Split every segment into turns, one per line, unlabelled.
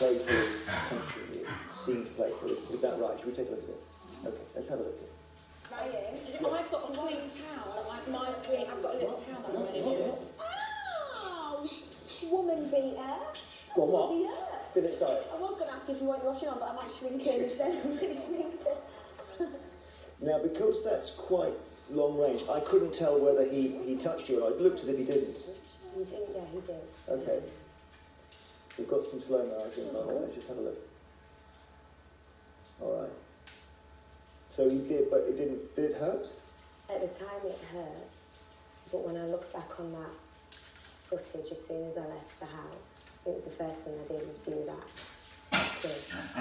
playful, seemed playful. Is that right? Should we take a look at it? Okay, let's have a look at it.
Ryan, I've got a clean towel. I've got a little towel that I'm going to use.
Ouch! Woman beater.
Go on, what?
Dear.
Did it, sorry.
I was going to ask if you want your washing on, but I might shrink it instead. I might shrink it.
Now, because that's quite long range, I couldn't tell whether he touched you or not. It looked as if he didn't.
Yeah, he did.
Okay. We've got some slow-mo, I think. Let's just have a look. All right. So he did, but it didn't. Did it hurt?
At the time it hurt, but when I looked back on that footage as soon as I left the house, it was the first thing I did was view that kiss. I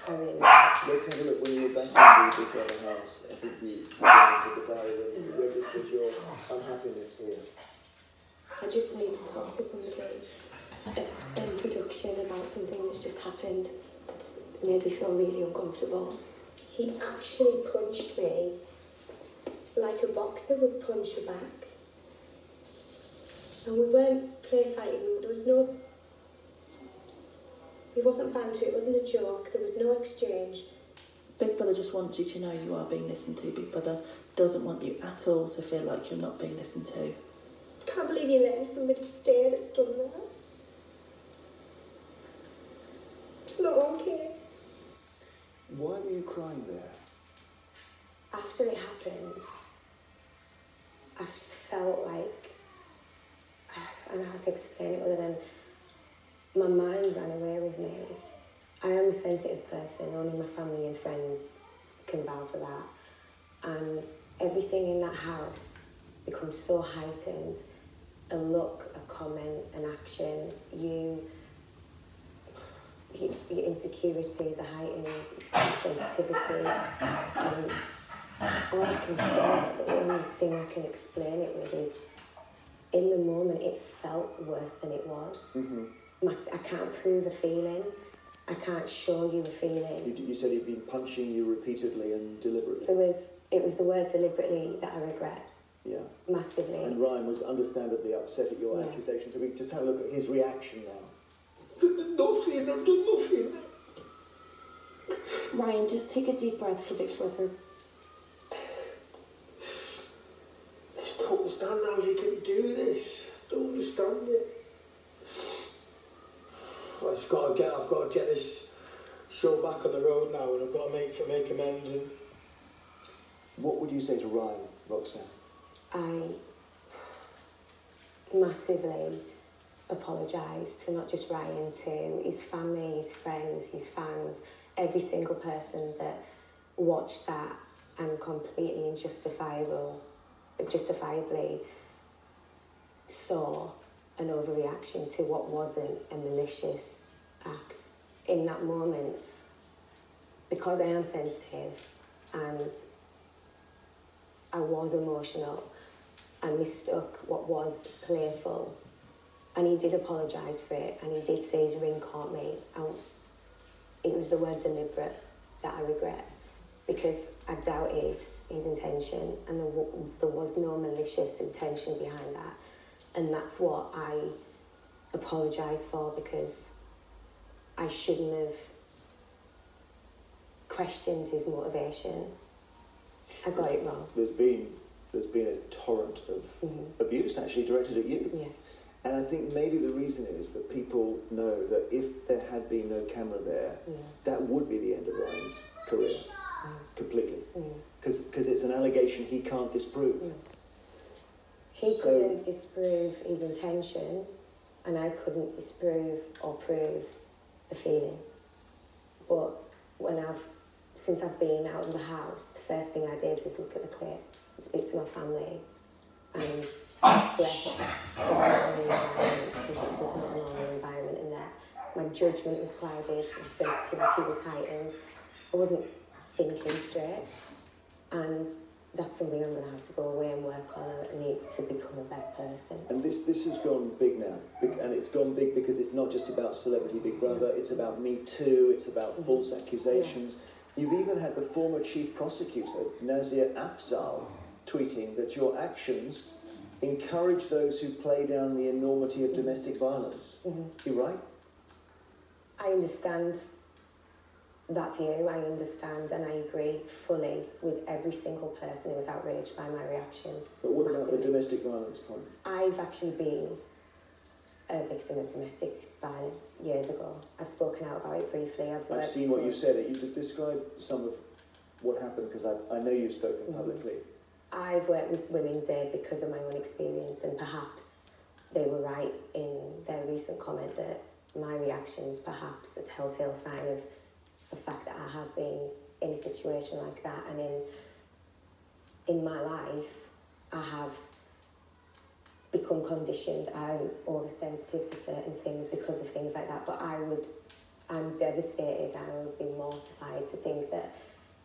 really.
Let's have a look when you were back in the other house. I think you went into the diary and you registered your unhappiness here.
I just need to talk to somebody in production about something that's just happened that's made me feel really uncomfortable. He actually punched me like a boxer would punch a back. And we weren't play fighting, there was no... It wasn't banter, it wasn't a joke, there was no exchange.
Big Brother just wants you to know you are being listened to. Big Brother doesn't want you at all to feel like you're not being listened to.
I can't believe you're letting somebody stay that's done that. It's not okay.
Why were you crying there?
After it happened, I just felt like, I don't know how to explain it other than my mind ran away with me. I am a sensitive person, only my family and friends can vouch for that. And everything in that house becomes so heightened. A look, a comment, an action, your insecurities are heightened, sensitivity. All I can say, the only thing I can explain it with is, in the moment it felt worse than it was.
Mm-hmm.
I can't prove a feeling. I can't show you a feeling.
You said he'd been punching you repeatedly and deliberately.
It was the word deliberately that I regret.
Yeah.
Massively.
And Ryan was understandably upset at your accusation. So we just have a look at his reaction now.
Nothing, I've done nothing.
Ryan, just take a deep breath for Big Brother.
I just don't understand how you can do this. I don't understand it. I've got to get this show back on the road now, and I've got to make amends. And
what would you say to Ryan, Roxanne?
I massively apologise to not just Ryan, to his family, his friends, his fans, every single person that watched that and completely and justifiably saw an overreaction to what wasn't a malicious act. In that moment, because I am sensitive and I was emotional, I mistook what was playful, and he did apologise for it, and he did say his ring caught me, and it was the word deliberate that I regret, because I doubted his intention, and there was no malicious intention behind that. And that's what I apologise for, because I shouldn't have questioned his motivation. I got it wrong.
There's been a torrent of abuse actually directed at you.
Yeah.
And I think maybe the reason is that people know that if there had been no camera there, that would be the end of Ryan's career, completely. Because it's an allegation he can't disprove.
He couldn't disprove his intention, and I couldn't disprove or prove the feeling. But since I've been out of the house, the first thing I did was look at the clip, speak to my family, and bless the environment, because it was not a normal environment in there. My judgment was clouded, my sensitivity was heightened. I wasn't thinking straight, and that's something I'm going to have to go away and work on. I need to become a better person.
And this has gone big now, and it's gone big because it's not just about Celebrity Big Brother, it's about Me Too, it's about false accusations. You've even had the former chief prosecutor, Nazir Afzal, tweeting that your actions encourage those who play down the enormity of domestic violence. You're right?
I understand that view, I understand and I agree fully with every single person who was outraged by my reaction.
But what about the domestic violence point?
I've actually been a victim of domestic violence years ago. I've spoken out about it briefly.
I've seen what you said. You could describe some of what happened, because I know you've spoken publicly.
I've worked with Women's Aid because of my own experience, and perhaps they were right in their recent comment that my reaction is perhaps a telltale sign of the fact that I have been in a situation like that, and in my life I have become conditioned. I'm oversensitive to certain things because of things like that, but I'm devastated. I would be mortified to think that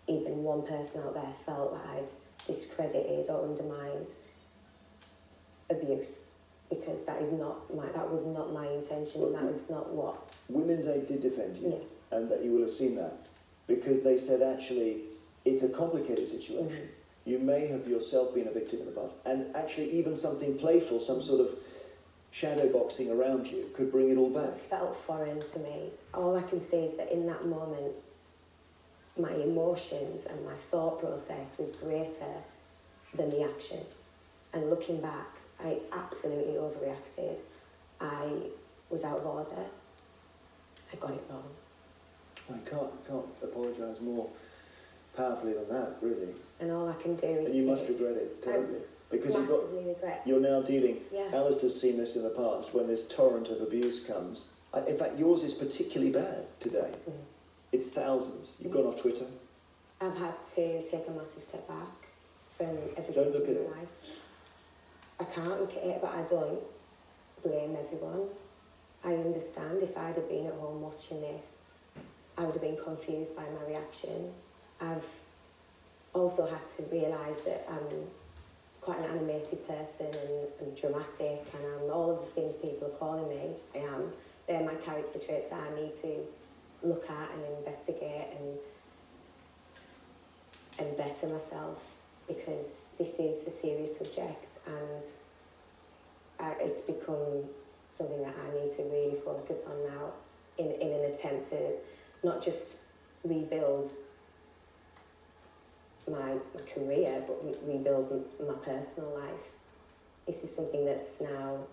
even one person out there felt that I'd discredited or undermined abuse, because that was not my intention, and that was not what...
Women's Aid did defend you,
yeah.
And that you will have seen that, because they said actually it's a complicated situation. You may have yourself been a victim in the past, and actually even something playful, some sort of shadow boxing around you could bring it all back.
It felt foreign to me. All I can say is that in that moment, my emotions and my thought process was greater than the action. And looking back, I absolutely overreacted. I was out of order. I got it wrong.
I can't apologise more powerfully than that, really.
And all I can do is...
And you must regret it terribly. Because
regret.
You're now dealing...
Yeah.
Alistair's seen this in the past, when this torrent of abuse comes. In fact, yours is particularly bad today. It's thousands. You've gone off Twitter.
I've had to take a massive step back from everything.
Don't look at
in
it.
my life. I can't look at it, but I don't blame everyone. I understand if I'd have been at home watching this, I would have been confused by my reaction. I've also had to realise that I'm quite an animated person and dramatic, and I'm all of the things people are calling me. I am. They're my character traits that I need to look at and investigate and better myself, because this is a serious subject, and it's become something that I need to really focus on now in an attempt to not just rebuild my career, but rebuild my personal life. This is something that's now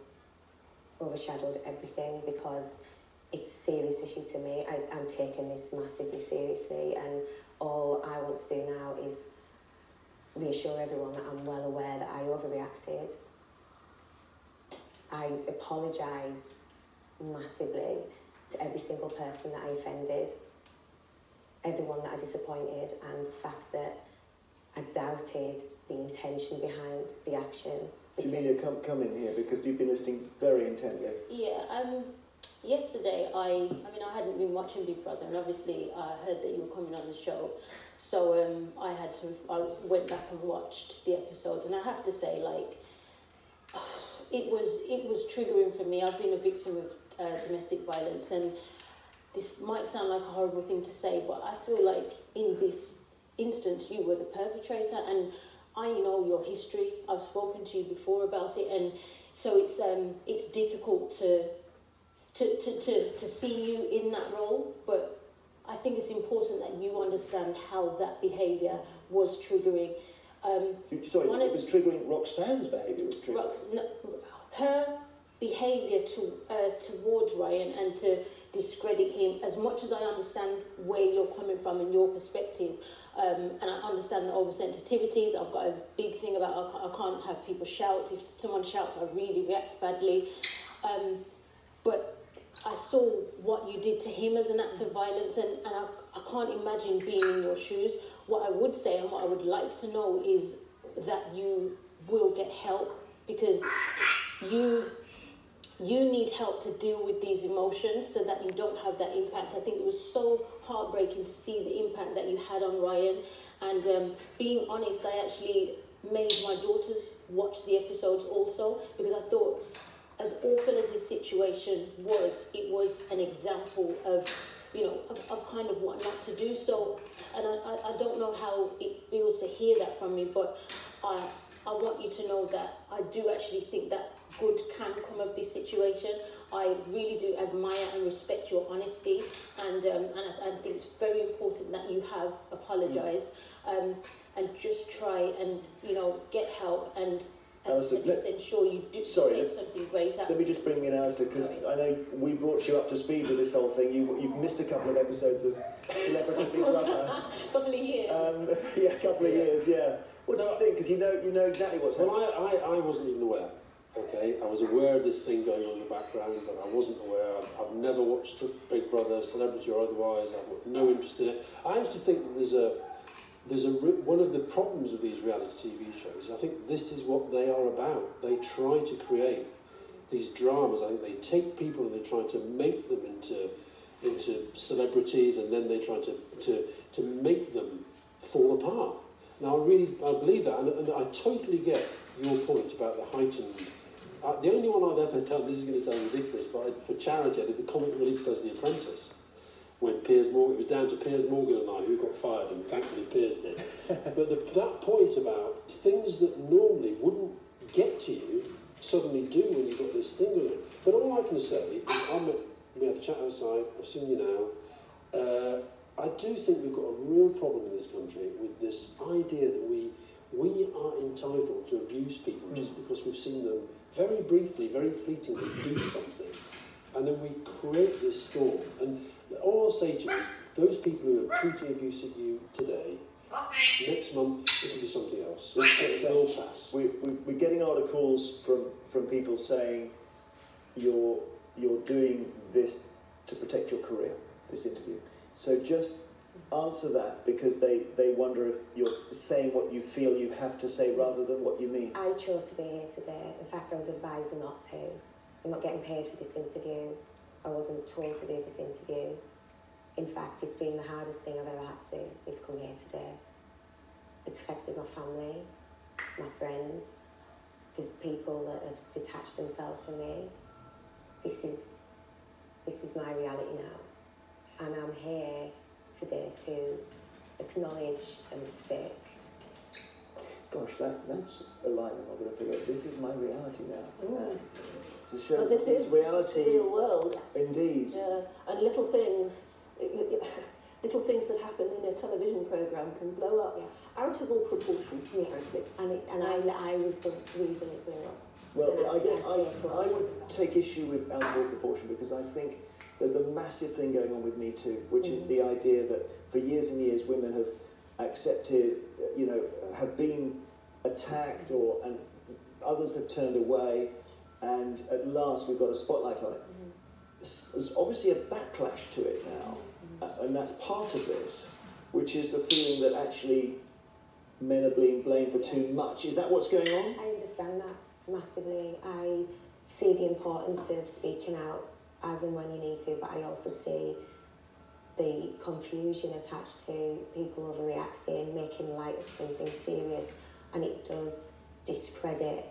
overshadowed everything, because it's a serious issue to me. I'm taking this massively seriously, and all I want to do now is reassure everyone that I'm well aware that I overreacted. I apologise massively to every single person that I offended, everyone that I disappointed, and the fact that I doubted the intention behind the action.
Do you mean you come in here because you've been listening very intently?
Yeah, yesterday I hadn't been watching Big Brother, and obviously I heard that you were coming on the show, so I went back and watched the episodes, and I have to say, like, it was triggering for me. I've been a victim of domestic violence, and this might sound like a horrible thing to say, but I feel like in this instance you were the perpetrator, and I know your history. I've spoken to you before about it, and so it's difficult to see you in that role, but I think it's important that you understand how that behaviour was triggering.
It was triggering Roxanne's behaviour. Was triggering.
Her behaviour towards Ryan, and to discredit him, as much as I understand where you're coming from and your perspective, and I understand the oversensitivities. I've got a big thing about I can't have people shout. If someone shouts, I really react badly. But I saw what you did to him as an act of violence, and I can't imagine being in your shoes. What I would say and what I would like to know is that you will get help, because you need help to deal with these emotions so that you don't have that impact. I think it was so heartbreaking to see the impact that you had on Ryan, and being honest, I actually made my daughters watch the episodes also, because I thought, as awful as this situation was, it was an example of, of kind of what not to do. So, and I don't know how it feels to hear that from me, but I want you to know that I do actually think that good can come of this situation. I really do admire and respect your honesty, and I think it's very important that you have apologised, and just try and, you know, get help and
Alistair,
just ensure you do make something great out.
Let me just bring in Alistair, because I know we brought you up to speed with this whole thing. You've missed a couple of episodes of Celebrity Big Brother.
Couple of years.
Yeah, a couple of years, yeah. What do you think? Because you know exactly what's happening.
Well, I wasn't even aware. Okay, I was aware of this thing going on in the background, but I wasn't aware. I've never watched Big Brother, celebrity or otherwise. I've got no interest in it. I actually think that one of the problems of these reality TV shows. I think this is what they are about. They try to create these dramas. I think they take people and they try to make them into celebrities, and then they try to make them fall apart. Now, I believe that, and I totally get your point about the heightened. The only one I've ever done, this is going to sound ridiculous, but for charity I did the comic relief does The Apprentice. When Piers Morgan, it was down to Piers Morgan and I who got fired, and thankfully Piers did. But that point about things that normally wouldn't get to you, suddenly do when you've got this thing on it. But all I can say is, we had a chat outside, I've seen you now, I do think we've got a real problem in this country with this idea that we are entitled to abuse people just because we've seen them very briefly, very fleetingly do something, and then we create this storm. And all I'll say to you is, those people who are treating abuse at you today, next month it'll be something else. It will pass.
We're getting a lot of calls from people saying you're doing this to protect your career, this interview. So just answer that, because they wonder if you're saying what you feel you have to say rather than what you mean.
I chose to be here today. In fact, I was advised not to. I'm not getting paid for this interview. I wasn't told to do this interview. In fact, it's been the hardest thing I've ever had to do, is come here today. It's affected my family, my friends, the people that have detached themselves from me. This is my reality now. And I'm here today to acknowledge a mistake.
Gosh, that's a line I'm not going to forget. This is my reality now. To show
well, this is
reality.
The real world.
Indeed.
And little things that happen in a television programme can blow up out of all proportion.
And I was the reason it blew up.
Well, I would take issue with out of all proportion, because I think there's a massive thing going on with Me Too, which is the idea that for years and years women have accepted, have been attacked, and others have turned away, and at last we've got a spotlight on it. There's obviously a backlash to it now, and that's part of this, which is the feeling that actually men are being blamed for too much. Is that what's going on?
I understand that massively. I see the importance of speaking out as and when you need to, but I also see the confusion attached to people overreacting, making light of something serious, and it does discredit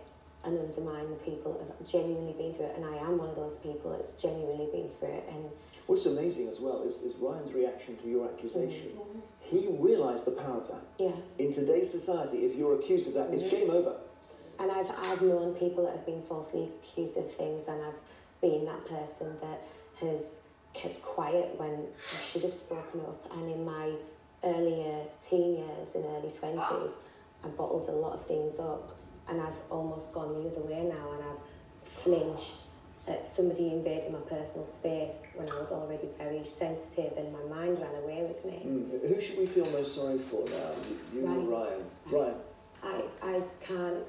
and undermine the people that have genuinely been through it, and I am one of those people that's genuinely been through it. And
what's amazing as well is Ryan's reaction to your accusation. He realised the power of that.
Yeah.
In today's society, if you're accused of that, it's game over.
And I've known people that have been falsely accused of things, and I've been that person that has kept quiet when I should have spoken up. And in my earlier teen years and early 20s, I bottled a lot of things up, and I've almost gone the other way now, and I've flinched at somebody invading my personal space when I was already very sensitive and my mind ran away with me.
Who should we feel most sorry for now? You or Ryan? Ryan.
I can't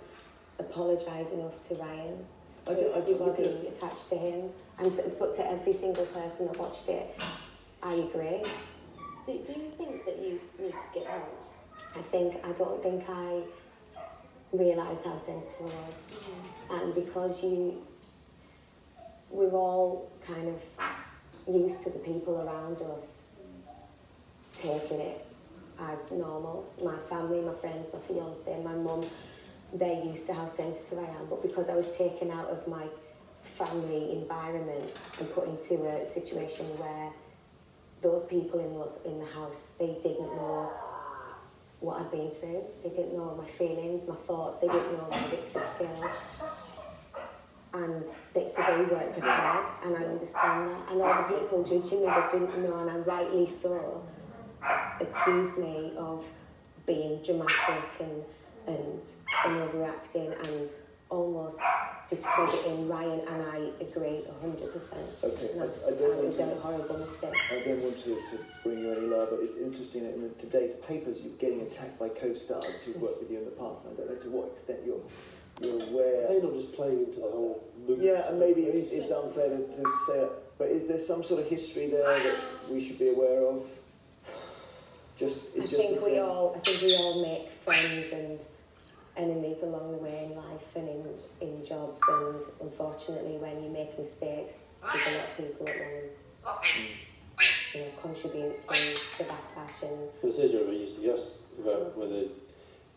apologise enough to Ryan.
Everybody
attached to him, but to every single person that watched it, I agree.
Do you think that you need to get out?
I don't think I realised how sensitive I was. And because we're all kind of used to the people around us taking it as normal. My family, my friends, my fiancé, my mum, they're used to how sensitive I am. But because I was taken out of my family environment and put into a situation where those people in the house, they didn't know what I'd been through. They didn't know my feelings, my thoughts. They didn't know my addictive skill. And so they weren't prepared, and I understand that. And all the people judging me that didn't know, and I rightly so, accused me of being dramatic and overreacting and almost discrediting Ryan, and I agree 100%.
Okay,
It was a horrible mistake.
I don't want to bring you any lower, but it's interesting that in today's papers you're getting attacked by co-stars who've worked with you in the past, and I don't know to what extent you're aware.
They're not just playing into the whole loop.
Yeah, and maybe it's unfair to say it, but is there some sort of history there that we should be aware of? I think we all
make friends and enemies along the way in life and in jobs, and unfortunately when you make mistakes, there's a lot of people that will contribute to backlash. And
well, say, Jeremy, you asked about whether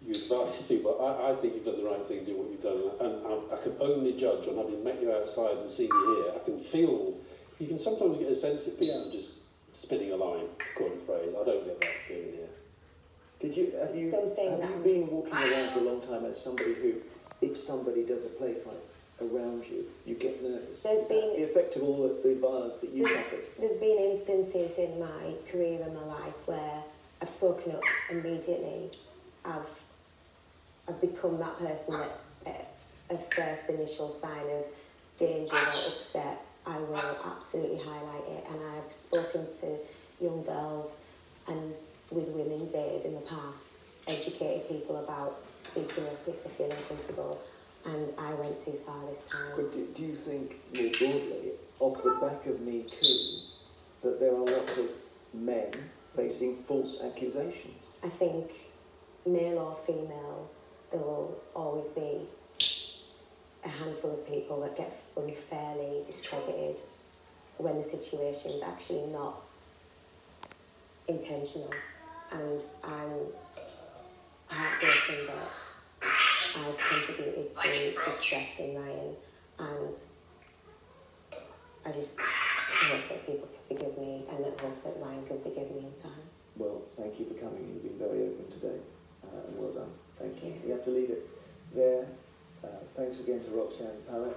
you advise people. I think you've done the right thing, do what you've done, and I can only judge on having met you outside and seen you here. I can feel, you can sometimes get a sense of people just spinning a line, quote a phrase. I don't get that feeling here.
Have you been walking around for a long time as somebody who, if somebody does a play fight around you, you get nervous? Is that the effect of all of the violence that you suffered?
There's been instances in my career and my life where I've spoken up immediately. I've become that person that at first initial sign of danger or upset, I will absolutely highlight it. And I've spoken to young girls and with Women's Aid in the past, educated people about speaking up if they feel uncomfortable, and I went too far this time.
But do you think, more broadly, off the back of Me Too, that there are lots of men facing false accusations?
I think, male or female, there will always be a handful of people that get unfairly discredited when the situation is actually not intentional. And I'm heartbroken that I've contributed to the stress in Ryan, and I just hope that people can forgive me, and I hope that Ryan can forgive me in time.
Well, thank you for coming. You've been very open today, and well done. Thank you. We have to leave it there. Thanks again to Roxanne, pallette.